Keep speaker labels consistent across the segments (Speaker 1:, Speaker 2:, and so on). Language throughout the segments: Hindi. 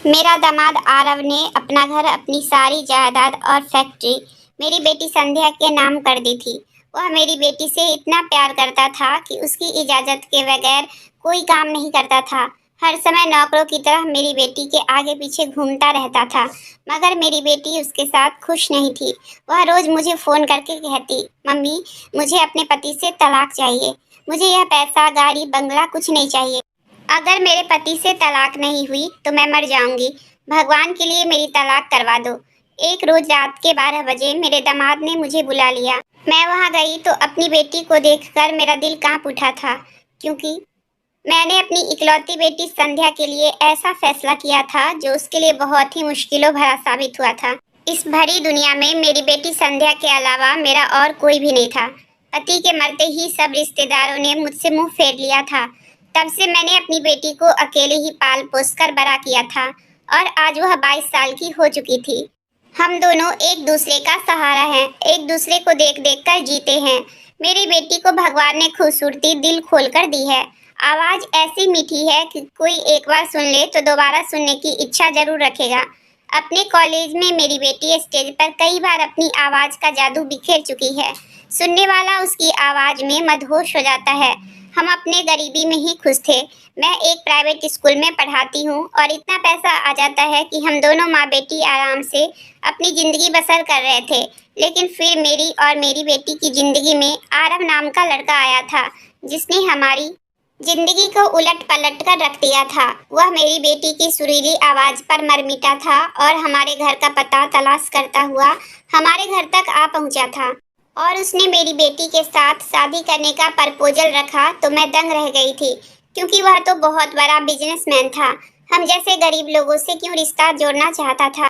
Speaker 1: मेरा दामाद आरव ने अपना घर, अपनी सारी जायदाद और फैक्ट्री मेरी बेटी संध्या के नाम कर दी थी। वह मेरी बेटी से इतना प्यार करता था कि उसकी इजाज़त के बगैर कोई काम नहीं करता था। हर समय नौकरों की तरह मेरी बेटी के आगे पीछे घूमता रहता था, मगर मेरी बेटी उसके साथ खुश नहीं थी। वह रोज़ मुझे फ़ोन करके कहती, मम्मी, मुझे अपने पति से तलाक चाहिए। मुझे यह पैसा, गाड़ी, बंगला कुछ नहीं चाहिए। अगर मेरे पति से तलाक नहीं हुई तो मैं मर जाऊंगी। भगवान के लिए मेरी तलाक करवा दो। एक रोज रात के 12 बजे मेरे दामाद ने मुझे बुला लिया। मैं वहां गई तो अपनी बेटी को देखकर मेरा दिल कांप उठा था, क्योंकि मैंने अपनी इकलौती बेटी संध्या के लिए ऐसा फैसला किया था जो उसके लिए बहुत ही मुश्किलों भरा साबित हुआ था। इस भरी दुनिया में मेरी बेटी संध्या के अलावा मेरा और कोई भी नहीं था। पति के मरते ही सब रिश्तेदारों ने मुझसे मुंह फेर लिया था। तब से मैंने अपनी बेटी को अकेले ही पाल पोस कर बड़ा किया था, और आज वह 22 साल की हो चुकी थी। हम दोनों एक दूसरे का सहारा हैं, एक दूसरे को देख देख कर जीते हैं। मेरी बेटी को भगवान ने खूबसूरती दिल खोल कर दी है। आवाज़ ऐसी मीठी है कि कोई एक बार सुन ले तो दोबारा सुनने की इच्छा जरूर रखेगा। अपने कॉलेज में मेरी बेटी स्टेज पर कई बार अपनी आवाज़ का जादू बिखेर चुकी है। सुनने वाला उसकी आवाज़ में मदहोश हो जाता है। हम अपने गरीबी में ही खुश थे। मैं एक प्राइवेट स्कूल में पढ़ाती हूँ और इतना पैसा आ जाता है कि हम दोनों माँ बेटी आराम से अपनी ज़िंदगी बसर कर रहे थे। लेकिन फिर मेरी और मेरी बेटी की ज़िंदगी में आरव नाम का लड़का आया था, जिसने हमारी ज़िंदगी को उलट पलट कर रख दिया था। वह मेरी बेटी की सुरीली आवाज़ पर मर मिटा था और हमारे घर का पता तलाश करता हुआ हमारे घर तक आ पहुँचा था। और उसने मेरी बेटी के साथ शादी करने का प्रपोजल रखा तो मैं दंग रह गई थी, क्योंकि वह तो बहुत बड़ा बिजनेसमैन था। हम जैसे गरीब लोगों से क्यों रिश्ता जोड़ना चाहता था।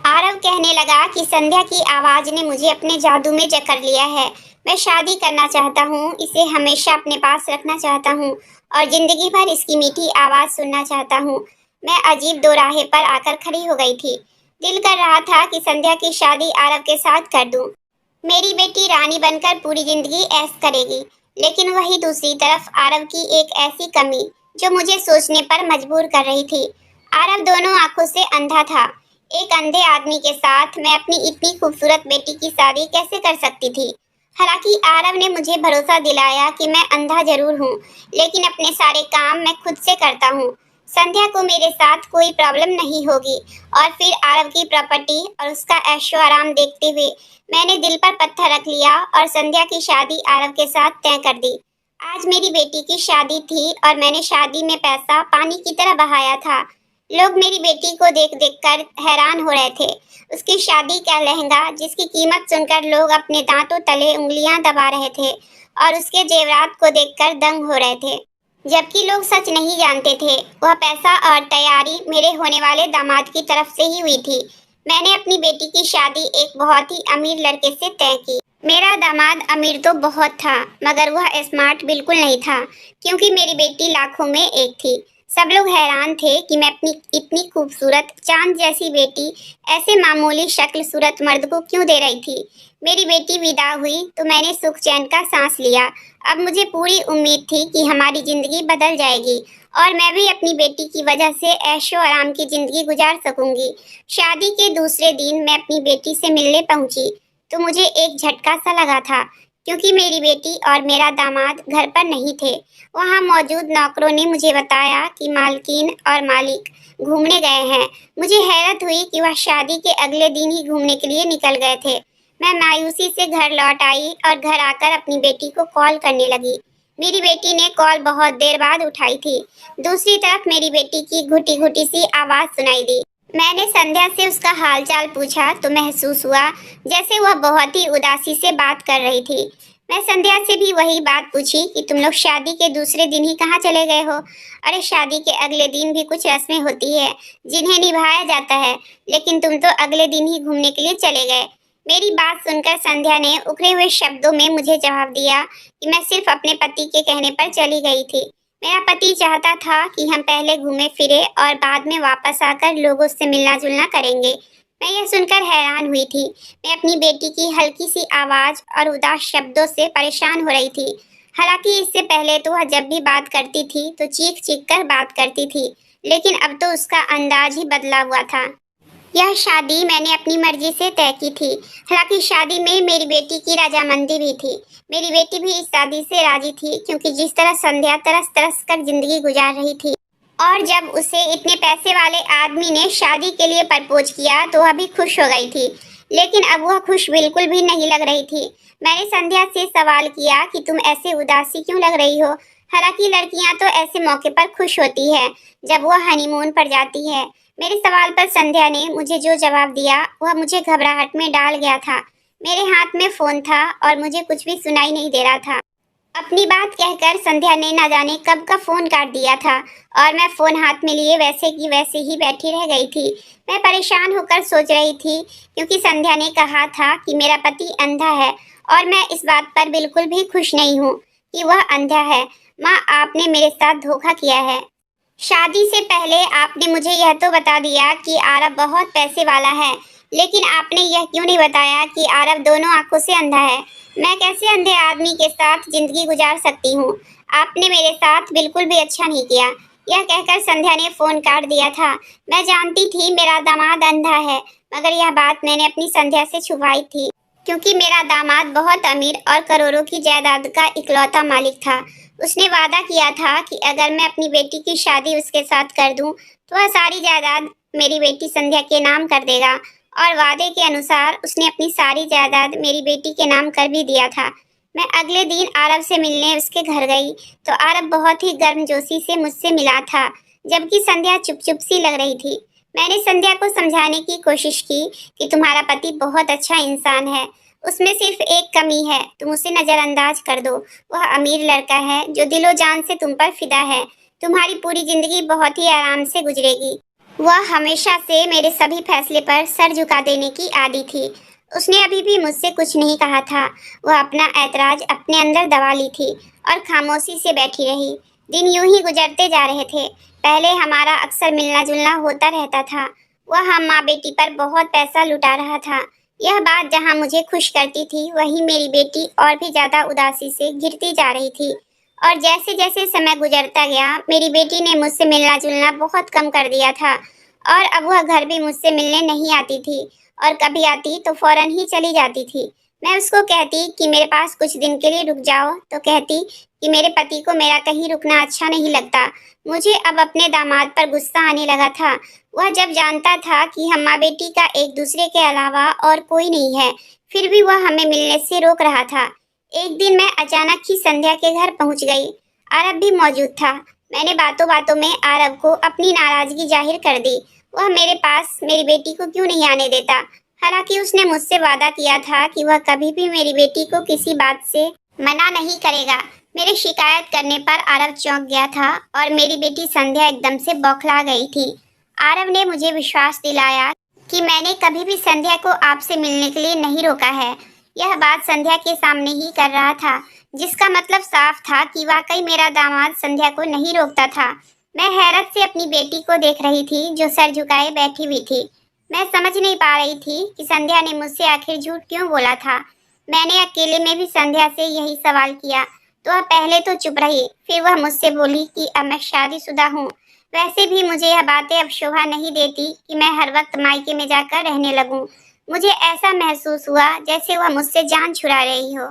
Speaker 1: आरव कहने लगा कि संध्या की आवाज़ ने मुझे अपने जादू में जकड़ लिया है। मैं शादी करना चाहता हूँ, इसे हमेशा अपने पास रखना चाहता हूँ और ज़िंदगी भर इसकी मीठी आवाज़ सुनना चाहता हूँ। मैं अजीब दोराहे पर आकर खड़ी हो गई थी। दिल कर रहा था कि संध्या की शादी आरव के साथ कर दूँ। मेरी बेटी रानी बनकर पूरी जिंदगी ऐश करेगी। लेकिन वही दूसरी तरफ आरव की एक ऐसी कमी जो मुझे सोचने पर मजबूर कर रही थी। आरव दोनों आंखों से अंधा था। एक अंधे आदमी के साथ मैं अपनी इतनी खूबसूरत बेटी की शादी कैसे कर सकती थी। हालांकि आरव ने मुझे भरोसा दिलाया कि मैं अंधा जरूर हूँ, लेकिन अपने सारे काम मैं खुद से करता हूँ। संध्या को मेरे साथ कोई प्रॉब्लम नहीं होगी। और फिर आरव की प्रॉपर्टी और उसका ऐशो आराम देखते हुए मैंने दिल पर पत्थर रख लिया और संध्या की शादी आरव के साथ तय कर दी। आज मेरी बेटी की शादी थी और मैंने शादी में पैसा पानी की तरह बहाया था। लोग मेरी बेटी को देख देख कर हैरान हो रहे थे। उसकी शादी का लहंगा, जिसकी कीमत सुनकर लोग अपने दांतों तले उंगलियां दबा रहे थे, और उसके जेवरात को देखकर दंग हो रहे थे। जबकि लोग सच नहीं जानते थे, वह पैसा और तैयारी मेरे होने वाले दामाद की तरफ से ही हुई थी। मैंने अपनी बेटी की शादी एक बहुत ही अमीर लड़के से तय की। मेरा दामाद अमीर तो बहुत था, मगर वह स्मार्ट बिल्कुल नहीं था, क्योंकि मेरी बेटी लाखों में एक थी। सब लोग हैरान थे कि मैं अपनी इतनी खूबसूरत चांद जैसी बेटी ऐसे मामूली शक्ल सूरत मर्द को क्यों दे रही थी। मेरी बेटी विदा हुई तो मैंने सुख चैन का सांस लिया। अब मुझे पूरी उम्मीद थी कि हमारी जिंदगी बदल जाएगी और मैं भी अपनी बेटी की वजह से ऐशो आराम की जिंदगी गुजार सकूंगी। शादी के दूसरे दिन मैं अपनी बेटी से मिलने पहुंची तो मुझे एक झटका सा लगा था, क्योंकि मेरी बेटी और मेरा दामाद घर पर नहीं थे। वहां मौजूद नौकरों ने मुझे बताया कि मालकिन और मालिक घूमने गए हैं। मुझे हैरत हुई कि वह शादी के अगले दिन ही घूमने के लिए निकल गए थे। मैं मायूसी से घर लौट आई और घर आकर अपनी बेटी को कॉल करने लगी। मेरी बेटी ने कॉल बहुत देर बाद उठाई थी। दूसरी तरफ मेरी बेटी की घुटी घुटी सी आवाज़ सुनाई दी। मैंने संध्या से उसका हालचाल पूछा तो महसूस हुआ जैसे वह बहुत ही उदासी से बात कर रही थी। मैं संध्या से भी वही बात पूछी कि तुम लोग शादी के दूसरे दिन ही कहाँ चले गए हो। अरे, शादी के अगले दिन भी कुछ रस्में होती है जिन्हें निभाया जाता है, लेकिन तुम तो अगले दिन ही घूमने के लिए चले गए। मेरी बात सुनकर संध्या ने उखड़े हुए शब्दों में मुझे जवाब दिया कि मैं सिर्फ अपने पति के कहने पर चली गई थी। मेरा पति चाहता था कि हम पहले घूमे फिरे और बाद में वापस आकर लोगों से मिलना जुलना करेंगे। मैं यह सुनकर हैरान हुई थी। मैं अपनी बेटी की हल्की सी आवाज़ और उदास शब्दों से परेशान हो रही थी। हालांकि इससे पहले तो वह जब भी बात करती थी तो चीख चीख कर बात करती थी, लेकिन अब तो उसका अंदाज ही बदला हुआ था। यह शादी मैंने अपनी मर्जी से तय की थी। हालांकि शादी में मेरी बेटी की रजामंदी भी थी। मेरी बेटी भी इस शादी से राजी थी, क्योंकि जिस तरह संध्या तरस तरस कर जिंदगी गुजार रही थी, और जब उसे इतने पैसे वाले आदमी ने शादी के लिए प्रपोज किया तो वह भी खुश हो गई थी। लेकिन अब वह खुश बिल्कुल भी नहीं लग रही थी। मैंने संध्या से सवाल किया कि तुम ऐसे उदासी क्यों लग रही हो। हालांकि लड़कियां तो ऐसे मौके पर खुश होती है जब वह हनीमून पर जाती है। मेरे सवाल पर संध्या ने मुझे जो जवाब दिया वह मुझे घबराहट में डाल गया था। मेरे हाथ में फोन था और मुझे कुछ भी सुनाई नहीं दे रहा था। अपनी बात कहकर संध्या ने न जाने कब का फोन काट दिया था और मैं फोन हाथ में लिए वैसे की वैसे ही बैठी रह गई थी। मैं परेशान होकर सोच रही थी, क्योंकि संध्या ने कहा था कि मेरा पति अंधा है और मैं इस बात पर बिल्कुल भी खुश नहीं हूँ कि वह अंधा है। माँ, आपने मेरे साथ धोखा किया है। शादी से पहले आपने मुझे यह तो बता दिया कि आरव बहुत पैसे वाला है, लेकिन आपने यह क्यों नहीं बताया कि आरव दोनों आंखों से अंधा है। मैं कैसे अंधे आदमी के साथ जिंदगी गुजार सकती हूँ। आपने मेरे साथ बिल्कुल भी अच्छा नहीं किया। यह कहकर संध्या ने फोन काट दिया था। मैं जानती थी मेरा दामाद अंधा है, मगर यह बात मैंने अपनी संध्या से छुपाई थी, क्योंकि मेरा दामाद बहुत अमीर और करोड़ों की जायदाद का इकलौता मालिक था। उसने वादा किया था कि अगर मैं अपनी बेटी की शादी उसके साथ कर दूं तो वह सारी जायदाद मेरी बेटी संध्या के नाम कर देगा, और वादे के अनुसार उसने अपनी सारी जायदाद मेरी बेटी के नाम कर भी दिया था। मैं अगले दिन आरव से मिलने उसके घर गई तो आरव बहुत ही गर्मजोशी से मुझसे मिला था, जबकि संध्या चुप चुप सी लग रही थी। मैंने संध्या को समझाने की कोशिश की कि तुम्हारा पति बहुत अच्छा इंसान है, उसमें सिर्फ एक कमी है, तुम उसे नजरअंदाज कर दो। वह अमीर लड़का है जो दिलो जान से तुम पर फिदा है। तुम्हारी पूरी जिंदगी बहुत ही आराम से गुजरेगी। वह हमेशा से मेरे सभी फैसले पर सर झुका देने की आदी थी। उसने अभी भी मुझसे कुछ नहीं कहा था। वह अपना ऐतराज अपने अंदर दबा ली थी और खामोशी से बैठी रही। दिन यूं ही गुजरते जा रहे थे। पहले हमारा अक्सर मिलना जुलना होता रहता था। वह हम माँ बेटी पर बहुत पैसा लुटा रहा था। यह बात जहाँ मुझे खुश करती थी, वहीं मेरी बेटी और भी ज्यादा उदासी से घिरती जा रही थी। और जैसे जैसे समय गुजरता गया, मेरी बेटी ने मुझसे मिलना जुलना बहुत कम कर दिया था, और अब वह घर भी मुझसे मिलने नहीं आती थी, और कभी आती तो फौरन ही चली जाती थी। मैं उसको कहती कि मेरे पास कुछ दिन के लिए रुक जाओ, तो कहती कि मेरे पति को मेरा कहीं रुकना अच्छा नहीं लगता। मुझे अब अपने दामाद पर गुस्सा आने लगा था। वह जब जानता था कि हम माँ बेटी का एक दूसरे के अलावा और कोई नहीं है, फिर भी वह हमें मिलने से रोक रहा था। एक दिन मैं अचानक ही संध्या के घर पहुंच गई। आरव भी मौजूद था। मैंने बातों बातों में आरव को अपनी नाराजगी जाहिर कर दी। वह मेरे पास मेरी बेटी को क्यों नहीं आने देता। हालांकि उसने मुझसे वादा किया था कि वह कभी भी मेरी बेटी को किसी बात से मना नहीं करेगा। मेरे शिकायत करने पर आरव चौंक गया था और मेरी बेटी संध्या एकदम से बौखला गई थी। आरव ने मुझे विश्वास दिलाया कि मैंने कभी भी संध्या को आपसे मिलने के लिए नहीं रोका है। यह बात संध्या के सामने ही कर रहा था, जिसका मतलब साफ था कि वाकई मेरा दामाद संध्या को नहीं रोकता था। मैं हैरत से अपनी बेटी को देख रही थी, जो सर झुकाए बैठी हुई थी। मैं समझ नहीं पा रही थी कि संध्या ने मुझसे आखिर झूठ क्यों बोला था। मैंने अकेले में भी संध्या से यही सवाल किया तो वह पहले तो चुप रही, फिर वह मुझसे बोली कि अब मैं शादीशुदा हूँ। वैसे भी मुझे यह बातें अब शोभा नहीं देती कि मैं हर वक्त मायके में जाकर रहने लगूं। मुझे ऐसा महसूस हुआ जैसे वह मुझसे जान छुड़ा रही हो।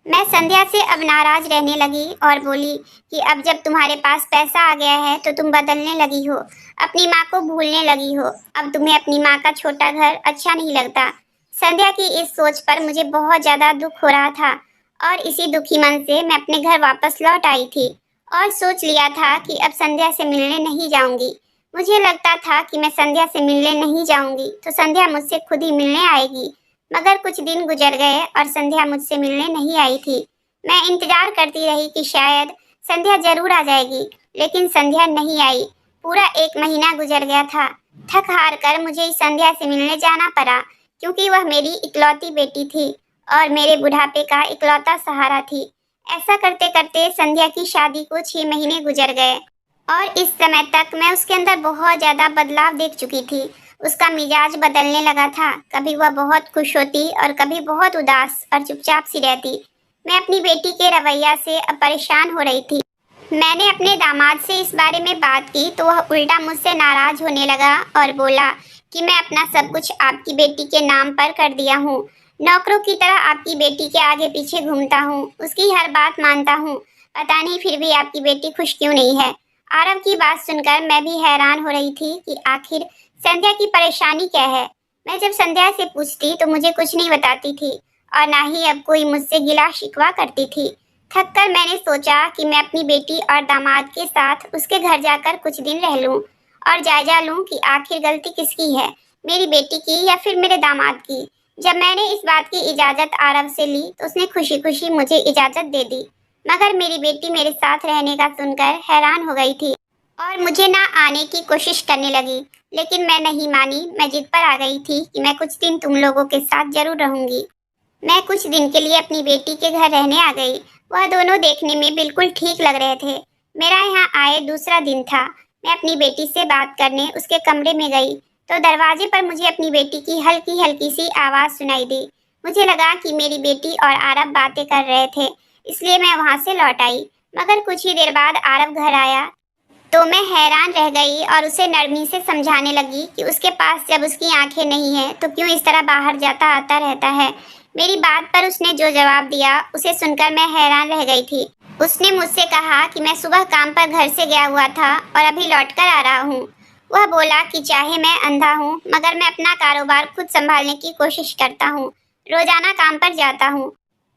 Speaker 1: मैं संध्या से अब नाराज रहने लगी और बोली कि अब जब तुम्हारे पास पैसा आ गया है तो तुम बदलने लगी हो, अपनी माँ को भूलने लगी हो। अब तुम्हें अपनी माँ का छोटा घर अच्छा नहीं लगता। संध्या की इस सोच पर मुझे बहुत ज्यादा दुख हो रहा था, और इसी दुखी मन से मैं अपने घर वापस लौट आई थी और सोच लिया था कि अब संध्या से मिलने नहीं जाऊंगी। मुझे लगता था कि मैं संध्या से मिलने नहीं जाऊंगी तो संध्या मुझसे खुद ही मिलने आएगी, मगर कुछ दिन गुजर गए और संध्या मुझसे मिलने नहीं आई थी। मैं इंतजार करती रही कि शायद संध्या जरूर आ जाएगी, लेकिन संध्या नहीं आई। पूरा 1 महीना गुजर गया था। थक हार कर मुझे इस संध्या से मिलने जाना पड़ा, क्योंकि वह मेरी इकलौती बेटी थी और मेरे बुढ़ापे का इकलौता सहारा थी। ऐसा करते करते संध्या की शादी को 6 महीने गुजर गए, और इस समय तक मैं उसके अंदर बहुत ज्यादा बदलाव देख चुकी थी। उसका मिजाज बदलने लगा था। कभी वह बहुत खुश होती और कभी बहुत उदास और चुपचाप सी रहती। मैं अपनी बेटी के रवैया से अब परेशान हो रही थी। मैंने अपने दामाद से इस बारे में बात की तो वह उल्टा मुझसे नाराज होने लगा और बोला कि मैं अपना सब कुछ आपकी बेटी के नाम पर कर दिया हूँ। नौकरों की तरह आपकी बेटी के आगे पीछे घूमता हूँ, उसकी हर बात मानता हूँ। पता नहीं फिर भी आपकी बेटी खुश क्यों नहीं है। आरव की बात सुनकर मैं भी हैरान हो रही थी कि आखिर संध्या की परेशानी क्या है। मैं जब संध्या से पूछती तो मुझे कुछ नहीं बताती थी और ना ही अब कोई मुझसे गिला शिकवा करती थी। थक कर मैंने सोचा कि मैं अपनी बेटी और दामाद के साथ उसके घर जाकर कुछ दिन रह लूं और जायजा लूं कि आखिर गलती किसकी है, मेरी बेटी की या फिर मेरे दामाद की। जब मैंने इस बात की इजाज़त आरव से ली तो उसने खुशी खुशी मुझे इजाज़त दे दी, मगर मेरी बेटी मेरे साथ रहने का सुनकर हैरान हो गई थी और मुझे ना आने की कोशिश करने लगी। लेकिन मैं नहीं मानी, मैं जिद पर आ गई थी कि मैं कुछ दिन तुम लोगों के साथ जरूर रहूंगी। मैं कुछ दिन के लिए अपनी बेटी के घर रहने आ गई। वह दोनों देखने में बिल्कुल ठीक लग रहे थे। मेरा यहाँ आए दूसरा दिन था। मैं अपनी बेटी से बात करने उसके कमरे में गई तो दरवाजे पर मुझे अपनी बेटी की हल्की हल्की सी आवाज़ सुनाई दी। मुझे लगा कि मेरी बेटी और आरव बातें कर रहे थे, इसलिए मैं वहाँ से लौट आई। मगर कुछ ही देर बाद आरव घर आया तो मैं हैरान रह गई और उसे नरमी से समझाने लगी कि उसके पास जब उसकी आंखें नहीं हैं तो क्यों इस तरह बाहर जाता आता रहता है। मेरी बात पर उसने जो जवाब दिया उसे सुनकर मैं हैरान रह गई थी। उसने मुझसे कहा कि मैं सुबह काम पर घर से गया हुआ था और अभी लौटकर आ रहा हूँ। वह बोला कि चाहे मैं अंधा हूँ मगर मैं अपना कारोबार खुद संभालने की कोशिश करता हूँ, रोजाना काम पर जाता हूँ।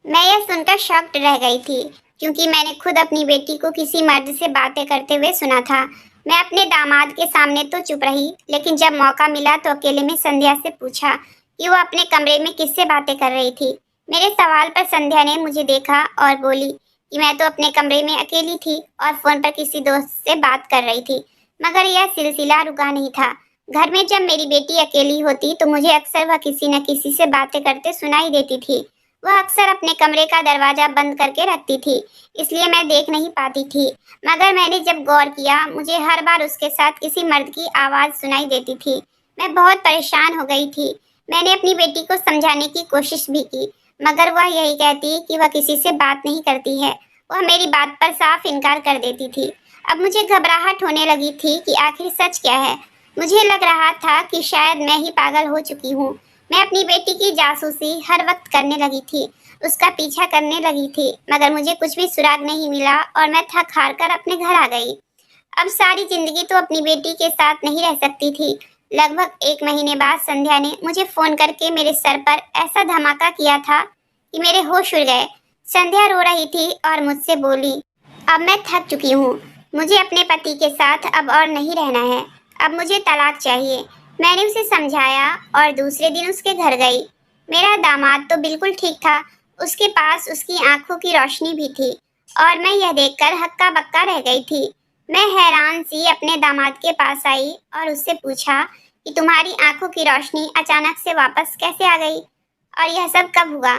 Speaker 1: मैं यह सुनकर शॉक्ड रह गई थी क्योंकि मैंने खुद अपनी बेटी को किसी मर्द से बातें करते हुए सुना था। मैं अपने दामाद के सामने तो चुप रही, लेकिन जब मौका मिला तो अकेले में संध्या से पूछा कि वो अपने कमरे में किससे बातें कर रही थी। मेरे सवाल पर संध्या ने मुझे देखा और बोली कि मैं तो अपने कमरे में अकेली थी और फोन पर किसी दोस्त से बात कर रही थी। मगर यह सिलसिला रुका नहीं था। घर में जब मेरी बेटी अकेली होती तो मुझे अक्सर वह किसी न किसी से बातें करते सुनाई देती थी। वह अक्सर अपने कमरे का दरवाजा बंद करके रखती थी, इसलिए मैं देख नहीं पाती थी। मगर मैंने जब गौर किया मुझे हर बार उसके साथ किसी मर्द की आवाज़ सुनाई देती थी। मैं बहुत परेशान हो गई थी। मैंने अपनी बेटी को समझाने की कोशिश भी की, मगर वह यही कहती कि वह किसी से बात नहीं करती है। वह मेरी बात पर साफ इनकार कर देती थी। अब मुझे घबराहट होने लगी थी कि आखिर सच क्या है। मुझे लग रहा था कि शायद मैं ही पागल हो चुकी हूँ। मैं अपनी बेटी की जासूसी हर वक्त करने लगी थी, उसका पीछा करने लगी थी, मगर मुझे कुछ भी सुराग नहीं मिला और मैं थक हार कर अपने घर आ गई। अब सारी जिंदगी तो अपनी बेटी के साथ नहीं रह सकती थी। लगभग 1 महीने बाद संध्या ने मुझे फोन करके मेरे सर पर ऐसा धमाका किया था कि मेरे होश उड़ गए। संध्या रो रही थी और मुझसे बोली, अब मैं थक चुकी हूँ, मुझे अपने पति के साथ अब और नहीं रहना है, अब मुझे तलाक चाहिए। मैंने उसे समझाया और दूसरे दिन उसके घर गई। मेरा दामाद तो बिल्कुल ठीक था, उसके पास उसकी आंखों की रोशनी भी थी और मैं यह देखकर हक्का बक्का रह गई थी। मैं हैरान सी अपने दामाद के पास आई और उससे पूछा कि तुम्हारी आंखों की रोशनी अचानक से वापस कैसे आ गई और यह सब कब हुआ।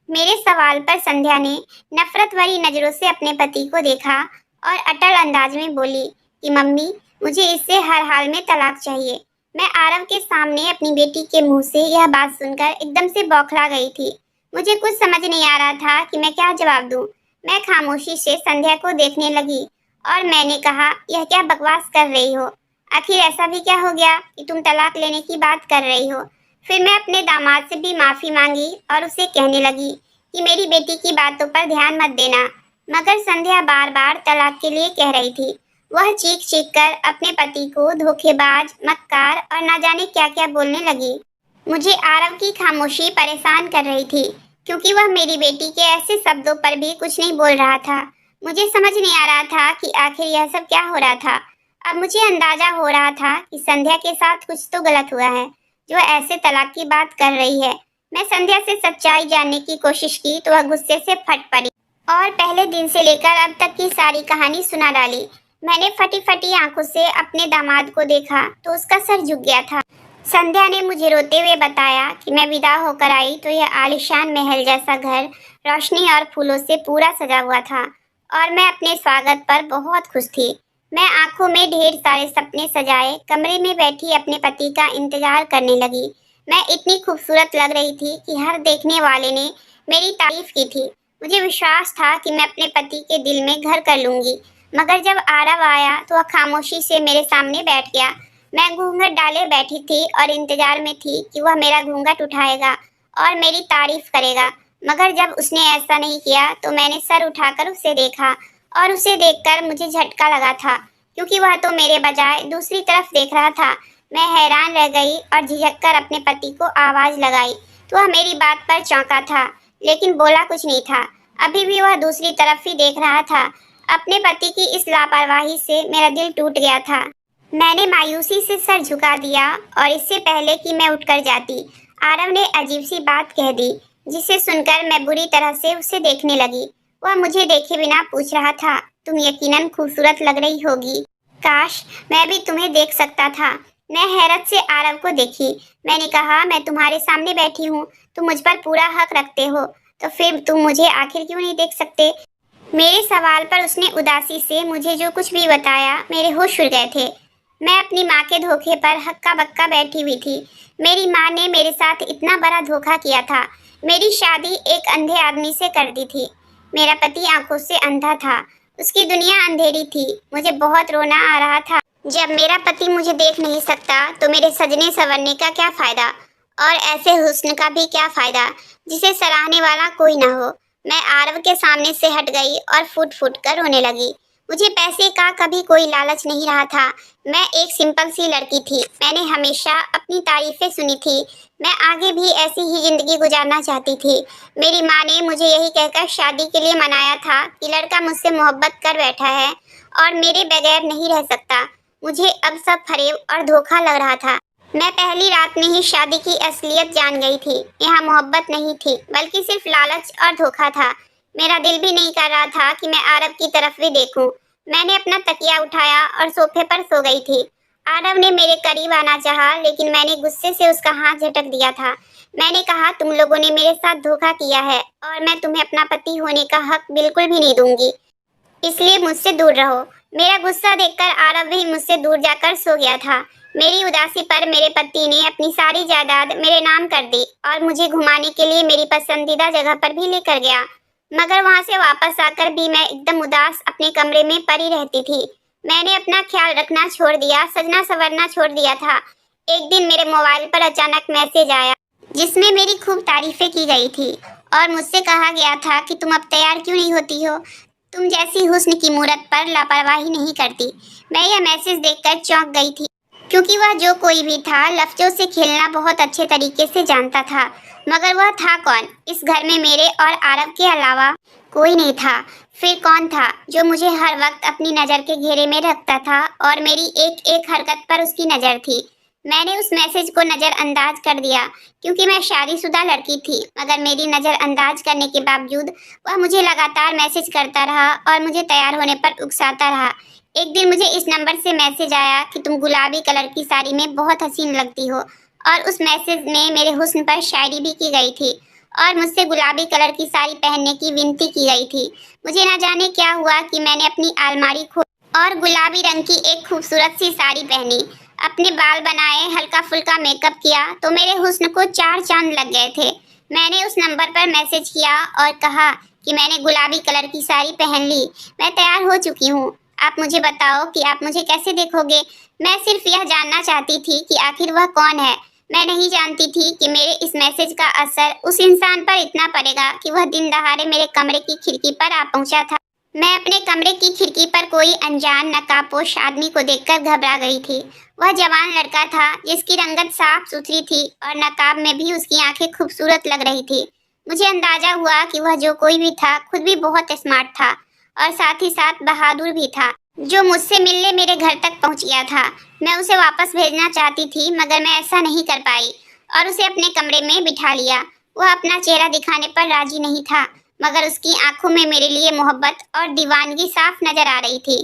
Speaker 1: मेरे सवाल पर संध्या ने नफरत भरी नजरों से अपने पति को देखा और अटल अंदाज में बोली कि मम्मी, मुझे इससे हर हाल में तलाक चाहिए। मैं आरव के सामने अपनी बेटी के मुंह से यह बात सुनकर एकदम से बौखला गई थी। मुझे कुछ समझ नहीं आ रहा था कि मैं क्या जवाब दूं। मैं खामोशी से संध्या को देखने लगी और मैंने कहा, यह क्या बकवास कर रही हो? आखिर ऐसा भी क्या हो गया कि तुम तलाक लेने की बात कर रही हो? फिर मैं अपने दामाद से भी माफी मांगी और उसे कहने लगी कि मेरी बेटी की बातों पर ध्यान मत देना। मगर संध्या बार बार तलाक के लिए कह रही थी। वह चीख चीख कर अपने पति को धोखेबाज, मक्कार और ना जाने क्या क्या बोलने लगी। मुझे आरव की खामोशी परेशान कर रही थी क्योंकि वह मेरी बेटी के ऐसे शब्दों पर भी कुछ नहीं बोल रहा था। मुझे समझ नहीं आ रहा था कि आखिर यह सब क्या हो रहा था। अब मुझे अंदाजा हो रहा था कि संध्या के साथ कुछ तो गलत हुआ है जो ऐसे तलाक की बात कर रही है। मैं संध्या से सच्चाई जानने की कोशिश की तो वह गुस्से से फट पड़ी और पहले दिन से लेकर अब तक की सारी कहानी सुना डाली। मैंने फटी फटी आंखों से अपने दामाद को देखा तो उसका सर झुक गया था। संध्या ने मुझे रोते हुए बताया कि मैं विदा होकर आई तो यह आलीशान महल जैसा घर रोशनी और फूलों से पूरा सजा हुआ था और मैं अपने स्वागत पर बहुत खुश थी। मैं आंखों में ढेर सारे सपने सजाए कमरे में बैठी अपने पति का इंतजार करने लगी। मैं इतनी खूबसूरत लग रही थी कि हर देखने वाले ने मेरी तारीफ की थी। मुझे विश्वास था कि मैं अपने पति के दिल में घर कर लूंगी। मगर जब आरव आया तो वह खामोशी से मेरे सामने बैठ गया। मैं घूंघट डाले बैठी थी और इंतजार में थी कि वह मेरा घूंघट उठाएगा और मेरी तारीफ करेगा, मगर जब उसने ऐसा नहीं किया तो मैंने सर उठाकर उसे देखा और उसे देखकर मुझे झटका लगा था, क्योंकि वह तो मेरे बजाय दूसरी तरफ देख रहा था। मैं हैरान रह गई और झिझककर अपने पति को आवाज लगाई तो वह मेरी बात पर चौंका था, लेकिन बोला कुछ नहीं था। अभी भी वह दूसरी तरफ ही देख रहा था। अपने पति की इस लापरवाही से मेरा दिल टूट गया था। मैंने मायूसी से सर झुका दिया और इससे पहले कि मैं उठकर जाती, आरव ने अजीब सी बात कह दी, जिसे सुनकर मैं बुरी तरह से उसे देखने लगी। वह मुझे देखे बिना पूछ रहा था, तुम यकीनन खूबसूरत लग रही होगी। काश मैं भी तुम्हें देख सकता था। मैं हैरत से आरव को देखी। मैंने कहा, मैं तुम्हारे सामने बैठी हूँ, तुम मुझ पर पूरा हक रखते हो, तो फिर तुम मुझे आखिर क्यों नहीं देख सकते? मेरे सवाल पर उसने उदासी से मुझे जो कुछ भी बताया, मेरे होश उड़ गए थे। मैं अपनी माँ के धोखे पर हक्का बक्का बैठी हुई थी। मेरी माँ ने मेरे साथ इतना बड़ा धोखा किया था। मेरी शादी एक अंधे आदमी से कर दी थी। मेरा पति आंखों से अंधा था, उसकी दुनिया अंधेरी थी। मुझे बहुत रोना आ रहा था। जब मेरा पति मुझे देख नहीं सकता तो मेरे सजने संवरने का क्या फायदा, और ऐसे हुस्न का भी क्या फायदा जिसे सराहने वाला कोई ना हो। मैं आरव के सामने से हट गई और फुट फुट कर रोने लगी। मुझे पैसे का कभी कोई लालच नहीं रहा था। मैं एक सिंपल सी लड़की थी। मैंने हमेशा अपनी तारीफें सुनी थी। मैं आगे भी ऐसी ही जिंदगी गुजारना चाहती थी। मेरी माँ ने मुझे यही कहकर शादी के लिए मनाया था कि लड़का मुझसे मोहब्बत कर बैठा है और मेरे बगैर नहीं रह सकता। मुझे अब सब फरेब और धोखा लग रहा था। मैं पहली रात में ही शादी की असलियत जान गई थी। यहाँ मोहब्बत नहीं थी, बल्कि सिर्फ लालच और धोखा था। मेरा दिल भी नहीं कर रहा था कि मैं आरव की तरफ भी देखूं। मैंने अपना तकिया उठाया और सोफे पर सो गई थी। आरव ने मेरे करीब आना चाहा, लेकिन मैंने गुस्से से उसका हाथ झटक दिया था। मैंने कहा, तुम लोगों ने मेरे साथ धोखा किया है और मैं तुम्हें अपना पति होने का हक बिल्कुल भी नहीं दूंगी, इसलिए मुझसे दूर रहो। मेरा गुस्सा देखकर आरव भी मुझसे दूर जाकर सो गया था। मेरी उदासी पर मेरे पति ने अपनी सारी जायदाद मेरे नाम कर दी और मुझे घुमाने के लिए मेरी पसंदीदा जगह पर भी लेकर गया। मगर वहां से वापस आकर भी मैं एकदम उदास अपने कमरे में पड़ी रहती थी। मैंने अपना ख्याल रखना छोड़ दिया, सजना संवरना छोड़ दिया था। एक दिन मेरे मोबाइल पर अचानक मैसेज आया, जिसमें मेरी खूब तारीफें की गई थी और मुझसे कहा गया था कि तुम अब तैयार क्यों नहीं होती हो, तुम जैसी हुस्न की मूरत पर लापरवाही नहीं करती। मैं यह मैसेज देखकर चौंक गई थी, क्योंकि वह जो कोई भी था लफ्जों से खेलना बहुत अच्छे तरीके से जानता था। मगर वह था कौन? इस घर में मेरे और आरव के अलावा कोई नहीं था। फिर कौन था जो मुझे हर वक्त अपनी नज़र के घेरे में रखता था और मेरी एक एक हरकत पर उसकी नज़र थी? मैंने उस मैसेज को नज़रअंदाज कर दिया, क्योंकि मैं शादीशुदा लड़की थी। मगर मेरी नज़रअंदाज करने के बावजूद वह मुझे लगातार मैसेज करता रहा और मुझे तैयार होने पर उकसाता रहा। एक दिन मुझे इस नंबर से मैसेज आया कि तुम गुलाबी कलर की साड़ी में बहुत हसीन लगती हो, और उस मैसेज में मेरे हुस्न पर शायरी भी की गई थी और मुझसे गुलाबी कलर की साड़ी पहनने की विनती की गई थी। मुझे ना जाने क्या हुआ कि मैंने अपनी अलमारी खोली और गुलाबी रंग की एक खूबसूरत सी साड़ी पहनी, अपने बाल बनाए, हल्का फुल्का मेकअप किया तो मेरे हुस्न को 4 चांद लग गए थे। मैंने उस नंबर पर मैसेज किया और कहा कि मैंने गुलाबी कलर की साड़ी पहन ली, मैं तैयार हो चुकी हूँ। आप मुझे बताओ कि आप मुझे कैसे देखोगे। मैं सिर्फ यह जानना चाहती थी कि आखिर वह कौन है। मैं नहीं जानती थी कि मेरे इस मैसेज का असर उस इंसान पर इतना पड़ेगा कि वह दिन दहाड़े मेरे कमरे की खिड़की पर आ पहुंचा था। मैं अपने कमरे की खिड़की पर कोई अनजान नकाबपोश आदमी को देखकर घबरा गई थी। वह जवान लड़का था जिसकी रंगत साफ सुथरी थी और नकाब में भी उसकी आंखें खूबसूरत लग रही थी। मुझे अंदाजा हुआ कि वह जो कोई भी था खुद भी बहुत स्मार्ट था और साथ ही साथ बहादुर भी था, जो मुझसे मिलने मेरे घर तक पहुंच गया था। मैं उसे वापस भेजना चाहती थी, मगर मैं ऐसा नहीं कर पाई और उसे अपने कमरे में बिठा लिया। वह अपना चेहरा दिखाने पर राजी नहीं था, मगर उसकी आंखों में मेरे लिए मोहब्बत और दीवानगी साफ नजर आ रही थी।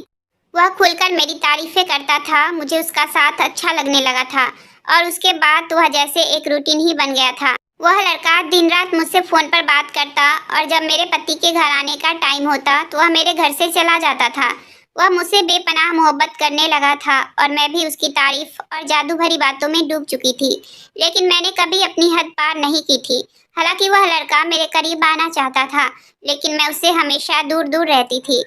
Speaker 1: वह खुलकर मेरी तारीफें करता था। मुझे उसका साथ अच्छा लगने लगा था और उसके बाद तो वह जैसे एक रूटीन ही बन गया था। वह लड़का दिन रात मुझसे फ़ोन पर बात करता और जब मेरे पति के घर आने का टाइम होता तो वह मेरे घर से चला जाता था। वह मुझसे बेपनाह मोहब्बत करने लगा था और मैं भी उसकी तारीफ और जादू भरी बातों में डूब चुकी थी, लेकिन मैंने कभी अपनी हद पार नहीं की थी। हालांकि वह लड़का मेरे करीब आना चाहता था, लेकिन मैं उससे हमेशा दूर दूर रहती थी।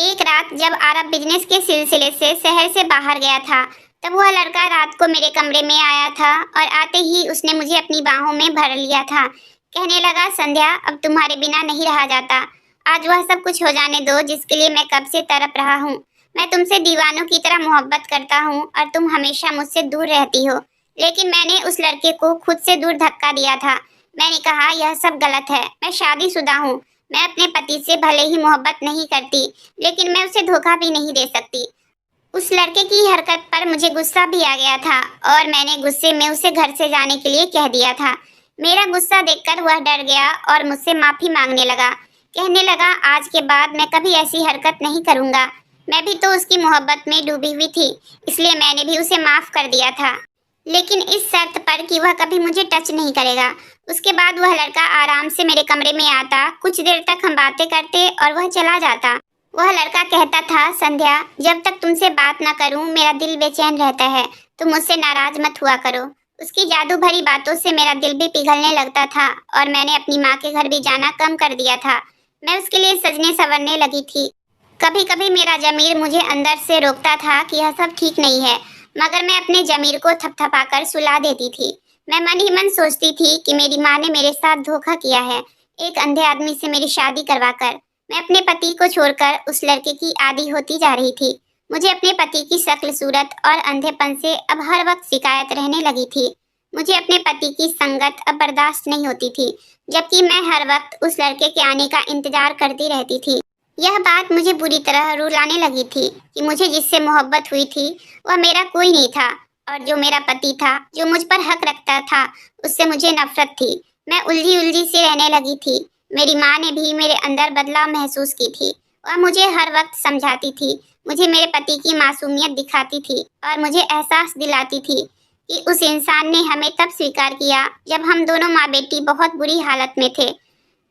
Speaker 1: एक रात जब आरब बिजनेस के सिलसिले से शहर से बाहर गया था, तब वह लड़का रात को मेरे कमरे में आया था और आते ही उसने मुझे अपनी बाहों में भर लिया था। कहने लगा, संध्या, अब तुम्हारे बिना नहीं रहा जाता। आज वह सब कुछ हो जाने दो जिसके लिए मैं कब से तड़प रहा हूँ। मैं तुमसे दीवानों की तरह मोहब्बत करता हूँ और तुम हमेशा मुझसे दूर रहती हो। लेकिन मैंने उस लड़के को खुद से दूर धक्का दिया था। मैंने कहा, यह सब गलत है, मैं शादीशुदा हूँ। मैं अपने पति से भले ही मोहब्बत नहीं करती, लेकिन मैं उसे धोखा भी नहीं दे सकती। उस लड़के की हरकत पर मुझे गुस्सा भी आ गया था और मैंने गुस्से में उसे घर से जाने के लिए कह दिया था। मेरा गुस्सा देखकर वह डर गया और मुझसे माफी मांगने लगा। कहने लगा, आज के बाद मैं कभी ऐसी हरकत नहीं करूंगा। मैं भी तो उसकी मोहब्बत में डूबी हुई थी, इसलिए मैंने भी उसे माफ कर दिया था, लेकिन इस शर्त पर कि वह कभी मुझे टच नहीं करेगा। उसके बाद वह लड़का आराम से मेरे कमरे में आता, कुछ देर तक हम बातें करते और वह चला जाता। वह लड़का कहता था, संध्या, जब तक तुमसे बात न करूं मेरा दिल बेचैन रहता है, तुम मुझसे नाराज मत हुआ करो। उसकी जादू भरी बातों से मेरा दिल भी पिघलने लगता था और मैंने अपनी माँ के घर भी जाना कम कर दिया था। मैं उसके लिए सजने संवरने लगी थी। कभी कभी मेरा जमीर मुझे अंदर से रोकता था कि यह सब ठीक नहीं है, मगर मैं अपने जमीर को थपथपाकर सुला देती थी। मैं मन ही मन सोचती थी कि मेरी माँ ने मेरे साथ धोखा किया है, एक अंधे आदमी से मेरी शादी करवाकर। मैं अपने पति को छोड़कर उस लड़के की आदी होती जा रही थी। मुझे अपने पति की शक्ल सूरत और अंधेपन से अब हर वक्त शिकायत रहने लगी थी। मुझे अपने पति की संगत अब बर्दाश्त नहीं होती थी, जबकि मैं हर वक्त उस लड़के के आने का इंतजार करती रहती थी। यह बात मुझे बुरी तरह रुलाने लगी थी कि मुझे जिससे मोहब्बत हुई थी वह मेरा कोई नहीं था, और जो मेरा पति था, जो मुझ पर हक रखता था, उससे मुझे नफरत थी। मैं उलझी उलझी से रहने लगी थी। मेरी माँ ने भी मेरे अंदर बदलाव महसूस की थी। वह मुझे हर वक्त समझाती थी, मुझे मेरे पति की मासूमियत दिखाती थी और मुझे एहसास दिलाती थी कि उस इंसान ने हमें तब स्वीकार किया जब हम दोनों माँ बेटी बहुत बुरी हालत में थे।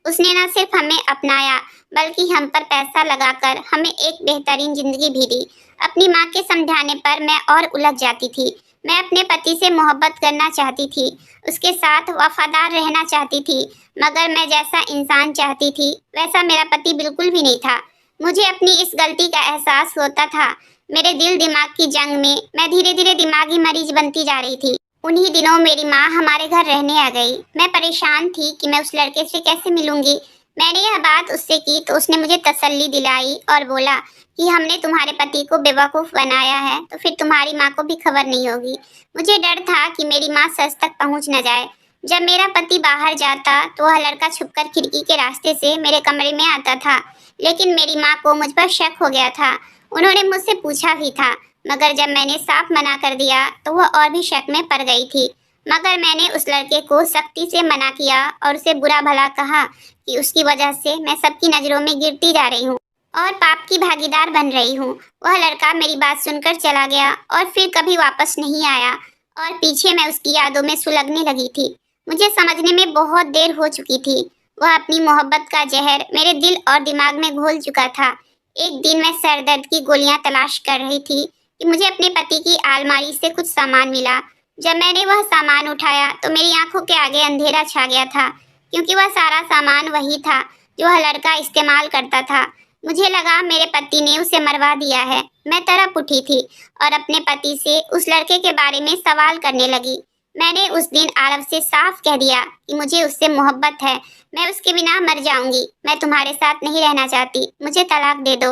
Speaker 1: उसने न सिर्फ हमें अपनाया, बल्कि हम पर पैसा लगाकर हमें एक बेहतरीन जिंदगी भी दी। अपनी माँ के समझाने पर मैं और उलझ जाती थी। मैं अपने पति से मोहब्बत करना चाहती थी, उसके साथ वफादार रहना चाहती थी, मगर मैं जैसा इंसान चाहती थी वैसा मेरा पति बिल्कुल भी नहीं था। मुझे अपनी इस गलती का एहसास होता था। मेरे दिल दिमाग की जंग में मैं धीरे धीरे दिमागी मरीज बनती जा रही थी। उन्हीं दिनों मेरी माँ हमारे घर रहने आ गई। मैं परेशान थी कि मैं उस लड़के से कैसे मिलूंगी। मैंने यह बात उससे की तो उसने मुझे तसल्ली दिलाई और बोला कि हमने तुम्हारे पति को बेवकूफ़ बनाया है, तो फिर तुम्हारी माँ को भी खबर नहीं होगी। मुझे डर था कि मेरी माँ सच तक पहुँच न जाए। जब मेरा पति बाहर जाता तो वह लड़का छुपकर खिड़की के रास्ते से मेरे कमरे में आता था, लेकिन मेरी माँ को मुझ पर शक हो गया था। उन्होंने मुझसे पूछा भी था, मगर जब मैंने साफ मना कर दिया तो वह और भी शक में पड़ गई थी। मगर मैंने उस लड़के को सख्ती से मना किया और उसे बुरा भला कहा कि उसकी वजह से मैं सबकी नज़रों में गिरती जा रही हूँ और पाप की भागीदार बन रही हूँ। वह लड़का मेरी बात सुनकर चला गया और फिर कभी वापस नहीं आया, और पीछे मैं उसकी यादों में सुलगने लगी थी। मुझे समझने में बहुत देर हो चुकी थी। वह अपनी मोहब्बत का जहर मेरे दिल और दिमाग में घोल चुका था। एक दिन मैं सर दर्द की गोलियां तलाश कर रही थी कि मुझे अपने पति की अलमारी से कुछ सामान मिला। जब मैंने वह सामान उठाया तो मेरी आंखों के आगे अंधेरा छा गया था, क्योंकि वह सारा सामान वही था जो वह लड़का इस्तेमाल करता था। मुझे लगा मेरे पति ने उसे मरवा दिया है। मैं तड़प उठी थी और अपने पति से उस लड़के के बारे में सवाल करने लगी। मैंने उस दिन आरव से साफ कह दिया कि मुझे उससे मोहब्बत है, मैं उसके बिना मर जाऊंगी। मैं तुम्हारे साथ नहीं रहना चाहती, मुझे तलाक दे दो।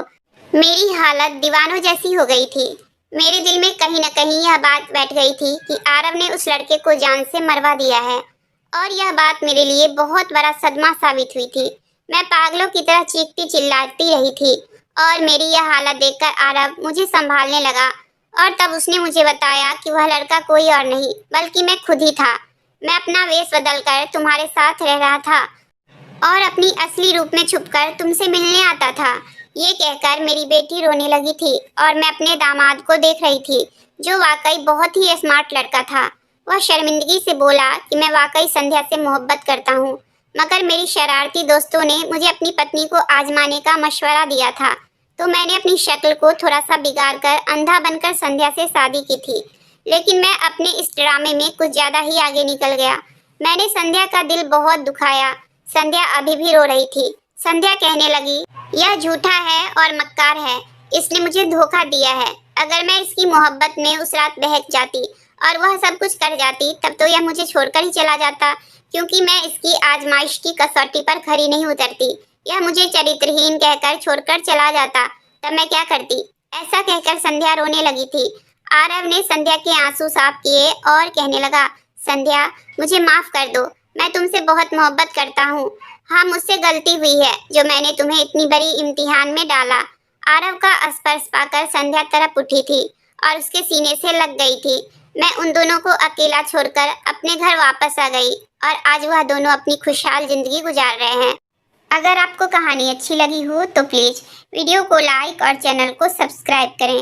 Speaker 1: मेरी हालत दीवानों जैसी हो गई थी। मेरे दिल में कहीं न कहीं यह बात बैठ गई थी कि आरव ने उस लड़के को जान से मरवा दिया है, और यह बात मेरे लिए बहुत बड़ा सदमा साबित हुई थी। मैं पागलों की तरह चीखती चिल्लाती रही थी और मेरी यह हालत देखकर आरव मुझे संभालने लगा, और तब उसने मुझे बताया कि वह लड़का कोई और नहीं बल्कि मैं खुद ही था। मैं अपना वेश बदलकर तुम्हारे साथ रह रहा था और अपनी असली रूप में छुपकर तुमसे मिलने आता था। ये कहकर मेरी बेटी रोने लगी थी और मैं अपने दामाद को देख रही थी, जो वाकई बहुत ही स्मार्ट लड़का था। वह शर्मिंदगी से बोला कि मैं वाकई संध्या से मोहब्बत करता हूँ, मगर मेरी शरारती दोस्तों ने मुझे अपनी पत्नी को आजमाने का मशवरा दिया था, तो मैंने अपनी शक्ल को थोड़ा सा बिगाड़ कर अंधा बनकर संध्या से शादी की थी। लेकिन मैं अपने इस ड्रामे में कुछ ज़्यादा ही आगे निकल गया। मैंने संध्या का दिल बहुत दुखाया। संध्या अभी भी रो रही थी। संध्या कहने लगी, यह झूठा है और मक्कार है। इसने मुझे धोखा दिया है। अगर मैं इसकी मोहब्बत में उस रात बहक जाती और वह सब कुछ कर जाती, तब तो यह मुझे छोड़कर ही चला जाता, क्योंकि मैं इसकी आजमाइश की कसौटी पर खरी नहीं उतरती। यह मुझे चरित्रहीन कहकर छोड़कर चला जाता, तब मैं क्या करती? ऐसा कहकर संध्या रोने लगी थी। आरव ने संध्या के आंसू साफ किए और कहने लगा, संध्या, मुझे माफ कर दो। मैं तुमसे बहुत मोहब्बत करता हूँ। हाँ, मुझसे गलती हुई है जो मैंने तुम्हें इतनी बड़ी इम्तिहान में डाला। आरव का स्पर्श पाकर संध्या तड़प उठी थी और उसके सीने से लग गई थी। मैं उन दोनों को अकेला छोड़कर अपने घर वापस आ गई और आज वह दोनों अपनी खुशहाल जिंदगी गुजार रहे हैं। अगर आपको कहानी अच्छी लगी हो तो प्लीज वीडियो को लाइक और चैनल को सब्सक्राइब करें।